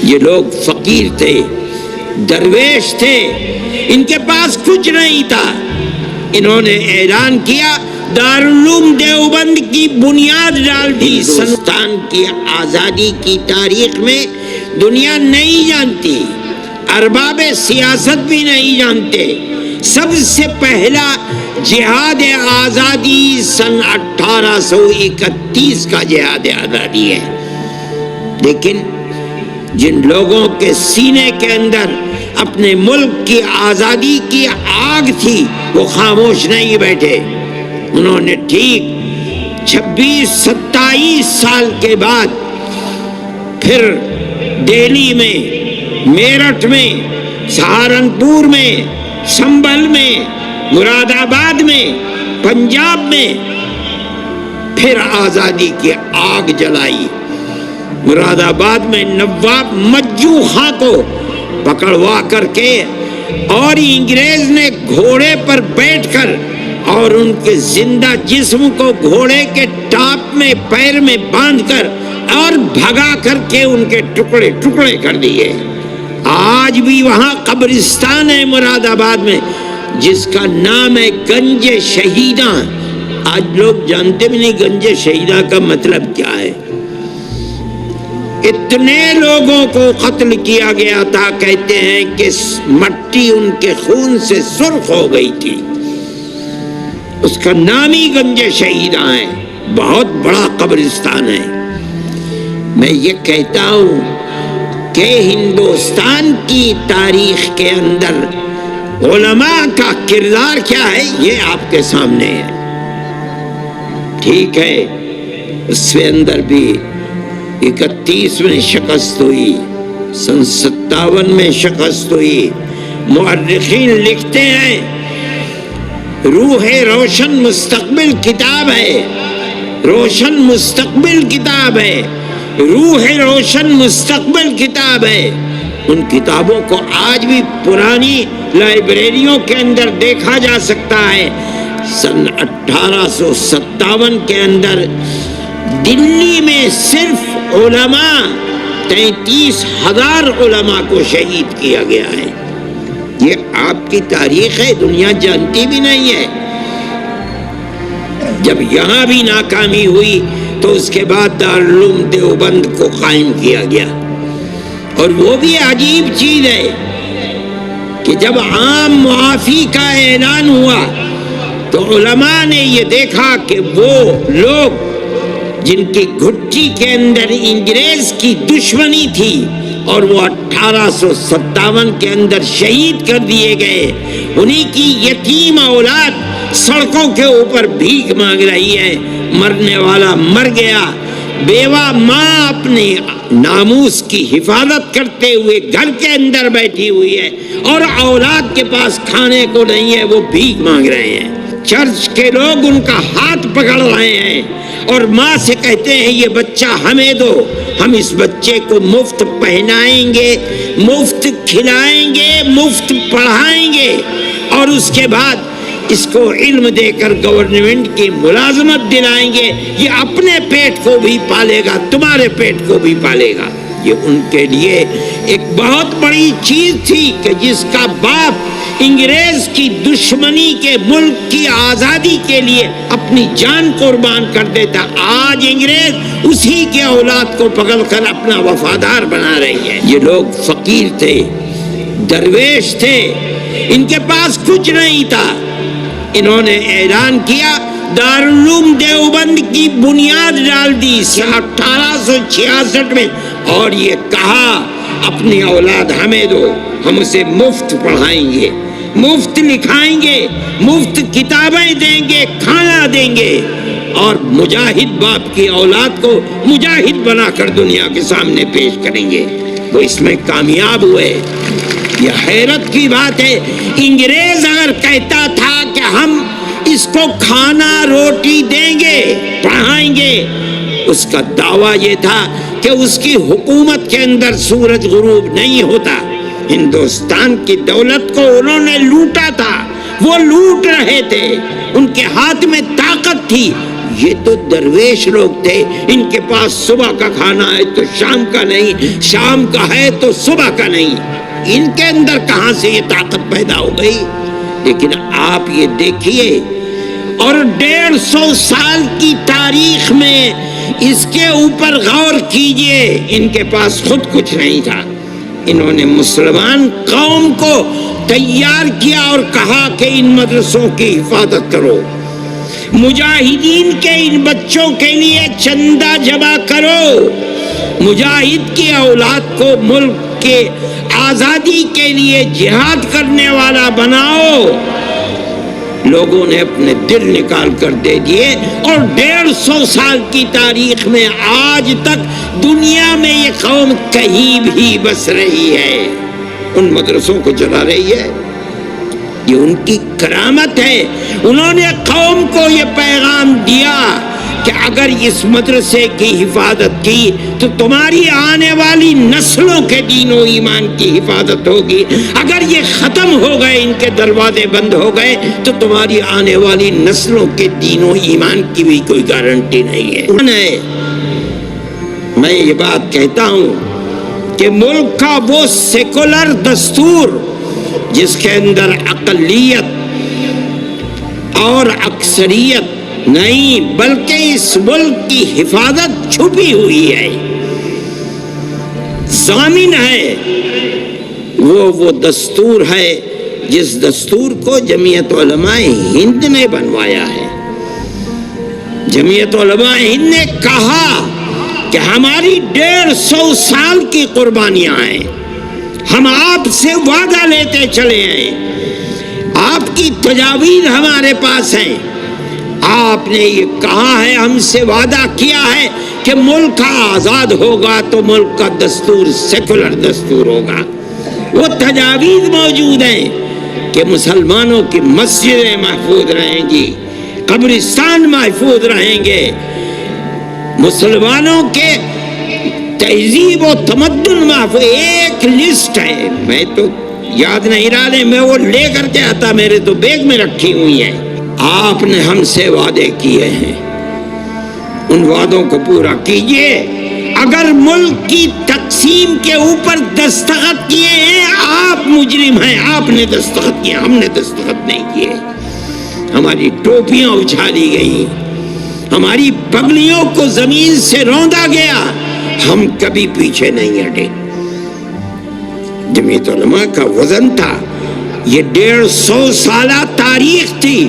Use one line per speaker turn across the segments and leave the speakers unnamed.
یہ لوگ فقیر تھے، درویش تھے، ان کے پاس کچھ نہیں تھا۔ انہوں نے اعلان کیا، دارالعلوم دیوبند کی بنیاد ڈال دی۔ ہندوستان کی آزادی کی تاریخ میں دنیا نہیں جانتی، ارباب سیاست بھی نہیں جانتے، سب سے پہلا جہاد آزادی سن 1831 کا جہاد آزادی ہے۔ لیکن جن لوگوں کے سینے کے اندر اپنے ملک کی آزادی کی آگ تھی وہ خاموش نہیں بیٹھے۔ انہوں نے ٹھیک 26-27 سال کے بعد پھر دہلی میں، میرٹھ میں، سہارنپور میں، سنبھل میں، مراد آباد میں، پنجاب میں پھر آزادی کی آگ جلائی۔ مراد آباد میں نواب مجو خاں کو پکڑوا کر کے اور انگریز نے گھوڑے پر بیٹھ کر اور ان کے زندہ جسم کو گھوڑے کے ٹاپ میں پیر میں باندھ کر اور بھگا کر کے ان کے ٹکڑے ٹکڑے کر دیے۔ آج بھی وہاں قبرستان ہے مراد آباد میں جس کا نام ہے گنج شہیداں۔ آج لوگ جانتے بھی نہیں گنج شہیداں کا مطلب کیا ہے۔ اتنے لوگوں کو قتل کیا گیا تھا، کہتے ہیں کہ مٹی ان کے خون سے سرخ ہو گئی تھی۔ اس کا نام ہی گنج شہیداں ہے، بہت بڑا قبرستان ہے۔ میں یہ کہتا ہوں کہ ہندوستان کی تاریخ کے اندر علماء کا کردار کیا ہے یہ آپ کے سامنے ہے۔ ٹھیک ہے، اس کے اندر بھی 31 میں شکست ہوئی، سن 57 میں شکست ہوئی۔ مورخین لکھتے ہیں روح روشن مستقبل کتاب ہے، روشن مستقبل کتاب ہے، روح روشن مستقبل کتاب ہے۔ ان کتابوں کو آج بھی پرانی لائبریریوں کے اندر دیکھا جا سکتا ہے۔ سن 1857 کے اندر دلی میں صرف علماء 33,000 علماء کو شہید کیا گیا ہے۔ یہ آپ کی تاریخ ہے، دنیا جانتی بھی نہیں ہے۔ جب یہاں بھی ناکامی ہوئی تو اس کے بعد دارالعلوم دیوبند کو قائم کیا گیا۔ اور وہ بھی عجیب چیز ہے کہ جب عام معافی کا اعلان ہوا تو علماء نے یہ دیکھا کہ وہ لوگ جن کی گھٹی کے اندر انگریز کی دشمنی تھی اور وہ 1857 کے اندر شہید کر دیے گئے، انہی کی یتیم اولاد سڑکوں کے اوپر بھیک مانگ رہی ہے، مرنے والا مر گیا، بیوہ ماں اپنے ناموس کی حفاظت کرتے ہوئے گھر کے اندر بیٹھی ہوئی ہے اور اولاد کے پاس کھانے کو نہیں ہے، وہ بھیک مانگ رہے ہیں۔ چرچ کے لوگ ان کا ہاتھ پکڑ رہے ہیں اور ماں سے کہتے ہیں یہ بچہ ہمیں دو، ہم اس بچے کو مفت پہنائیں گے، مفت کھلائیں گے، مفت پڑھائیں گے اور اس کے بعد اس کو علم دے کر گورنمنٹ کی ملازمت دلائیں گے، یہ اپنے پیٹ کو بھی پالے گا، تمہارے پیٹ کو بھی پالے گا۔ یہ ان کے لیے ایک بہت بڑی چیز تھی کہ جس کا باپ انگریز کی دشمنی کے ملک کی آزادی کے لیے اپنی جان قربان کر دیتا، آج انگریز اسی کے اولاد کو پکڑ کر اپنا وفادار بنا رہی ہے۔ یہ لوگ فقیر تھے، درویش تھے، ان کے پاس کچھ نہیں تھا۔ انہوں نے اعلان کیا، دارالعلوم دیوبند کی بنیاد ڈال دی 1866 میں، اور یہ کہا اپنی اولاد ہمیں دو، ہم اسے مفت پڑھائیں گے، مفت لکھائیں گے، مفت کتابیں دیں گے، کھانا دیں گے، اور مجاہد باپ کی اولاد کو مجاہد بنا کر دنیا کے سامنے پیش کریں گے۔ وہ اس میں کامیاب ہوئے۔ یہ حیرت کی بات ہے، انگریز اگر کہتا تھا کہ ہم اس کو کھانا روٹی دیں گے، پڑھائیں گے، اس کا دعویٰ یہ تھا کہ اس کی حکومت کے اندر سورج غروب نہیں ہوتا۔ ہندوستان کی دولت کو انہوں نے لوٹا تھا، وہ لوٹ رہے تھے، ان کے ہاتھ میں طاقت تھی، یہ تو درویش لوگ تھے، ان کے پاس صبح کا کھانا ہے تو شام کا نہیں، شام کا ہے تو صبح کا نہیں، ان کے اندر کہاں سے یہ طاقت پیدا ہو گئی؟ لیکن آپ یہ دیکھیے، اور 150 سال کی تاریخ میں اس کے اوپر غور کیجئے، ان کے پاس خود کچھ نہیں تھا، انہوں نے مسلمان قوم کو تیار کیا اور کہا کہ ان مدرسوں کی حفاظت کرو، مجاہدین کے ان بچوں کے لیے چندہ جمع کرو، مجاہد کی اولاد کو ملک کے آزادی کے لیے جہاد کرنے والا بناؤ۔ لوگوں نے اپنے دل نکال کر دے دیے، اور 150 سال کی تاریخ میں آج تک دنیا میں یہ قوم کہیں بھی بس رہی ہے، ان مدرسوں کو چلا رہی ہے، یہ ان کی کرامت ہے۔ انہوں نے قوم کو یہ پیغام دیا کہ اگر اس مدرسے کی حفاظت کی تو تمہاری آنے والی نسلوں کے دین و ایمان کی حفاظت ہوگی، اگر یہ ختم ہو گئے، ان کے دروازے بند ہو گئے تو تمہاری آنے والی نسلوں کے دین و ایمان کی بھی کوئی گارنٹی نہیں ہے۔ میں یہ بات کہتا ہوں کہ ملک کا وہ سیکولر دستور جس کے اندر اقلیت اور اکثریت نہیں بلکہ اس ملک کی حفاظت چھپی ہوئی ہے، ضامن ہے، وہ دستور ہے جس دستور کو جمعیت علماء ہند نے بنوایا ہے۔ جمعیت علماء ہند نے کہا کہ ہماری 150 سال کی قربانیاں ہیں، ہم آپ سے وعدہ لیتے چلے ہیں، آپ کی تجاویز ہمارے پاس ہیں، آپ نے یہ کہا ہے، ہم سے وعدہ کیا ہے کہ ملک آزاد ہوگا تو ملک کا دستور سیکولر دستور ہوگا۔ وہ تجاویز موجود ہیں کہ مسلمانوں کی مسجدیں محفوظ رہیں گی، قبرستان محفوظ رہیں گے، مسلمانوں کے تہذیب و تمدن محفوظ۔ ایک لسٹ ہے، میں تو یاد نہیں رہا، میں وہ لے کر کے آتا، میرے تو بیگ میں رکھی ہوئی ہے۔ آپ نے ہم سے وعدے کیے ہیں، ان وعدوں کو پورا کیجئے۔ اگر ملک کی تقسیم کے اوپر دستخط کیے ہیں، آپ مجرم ہیں، آپ نے دستخط کیے، ہم نے دستخط نہیں کیے۔ ہماری ٹوپیاں اچھالی گئیں، ہماری پگڑیوں کو زمین سے روندا گیا، ہم کبھی پیچھے نہیں ہٹے۔ جمعیت علماء کا وزن تھا، یہ 150 سالہ تاریخ تھی،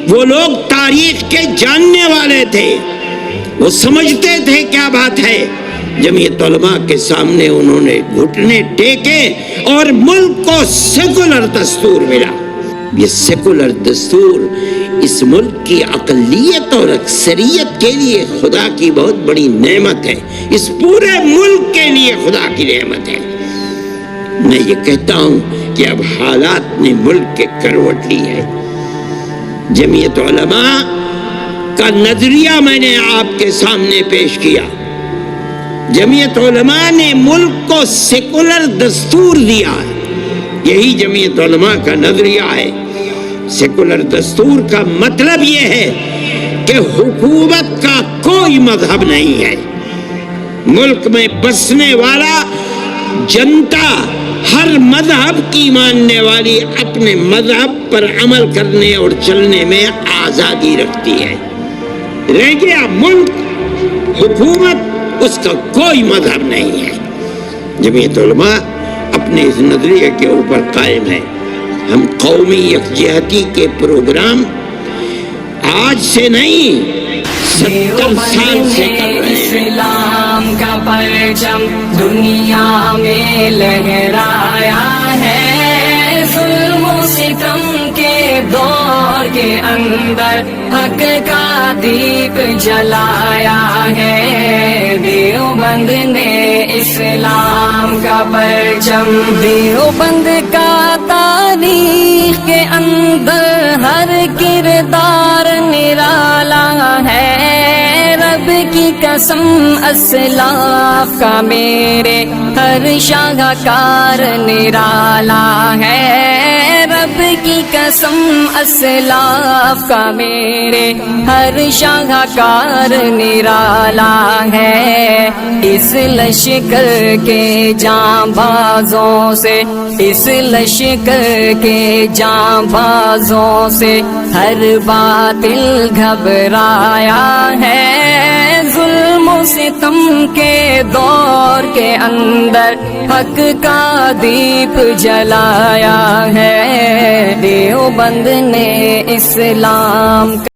وہ لوگ تاریخ کے جاننے والے تھے، وہ سمجھتے تھے کیا بات ہے۔ جمعیت علماء کے سامنے انہوں نے گھٹنے ٹیکے اور ملک کو سیکولر دستور ملا۔ یہ سیکولر دستور اس ملک کی اقلیت اور اکثریت کے لیے خدا کی بہت بڑی نعمت ہے، اس پورے ملک کے لیے خدا کی نعمت ہے۔ میں یہ کہتا ہوں کہ اب حالات نے ملک کے کروٹ لی ہے۔ جمعیت علماء کا نظریہ میں نے آپ کے سامنے پیش کیا۔ جمعیت علماء نے ملک کو سیکولر دستور دیا ہے، یہی جمعیت علماء کا نظریہ ہے۔ سیکولر دستور کا مطلب یہ ہے کہ حکومت کا کوئی مذہب نہیں ہے، ملک میں بسنے والا جنتا ہر مذہب کی ماننے والی اپنے مذہب پر عمل کرنے اور چلنے میں آزادی رکھتی ہے۔ رہ گیا ملک، حکومت، اس کا کوئی مذہب نہیں ہے۔ جمعیت علماء اپنے اس نظریے کے اوپر قائم ہے۔ ہم قومی یکجہتی کے پروگرام آج سے نہیں 70 سال سے کر رہے ہیں۔
اسلام کا پرچم دنیا میں لہرایا ہے، ظلم و ستم کے دور کے اندر حق کا دیپ جلایا ہے۔ دیوبند نے اسلام کا پرچم، دیوبند کا تاریخ کے اندر ہر کردار نرالا ہے، رب کی قسم اسلاف کا میرے ہر شاہکار نرالا ہے۔ رب کی قسم اسلاف کا میرے ہر شاہکار نرالا ہے، اس لشکر کے جانبازوں سے، اس لشکر کے جانبازوں سے ہر باطل گھبرایا ہے، ظلم و ستم کے دور کے اندر حق کا دیپ جلایا ہے، دیوبند نے اسلام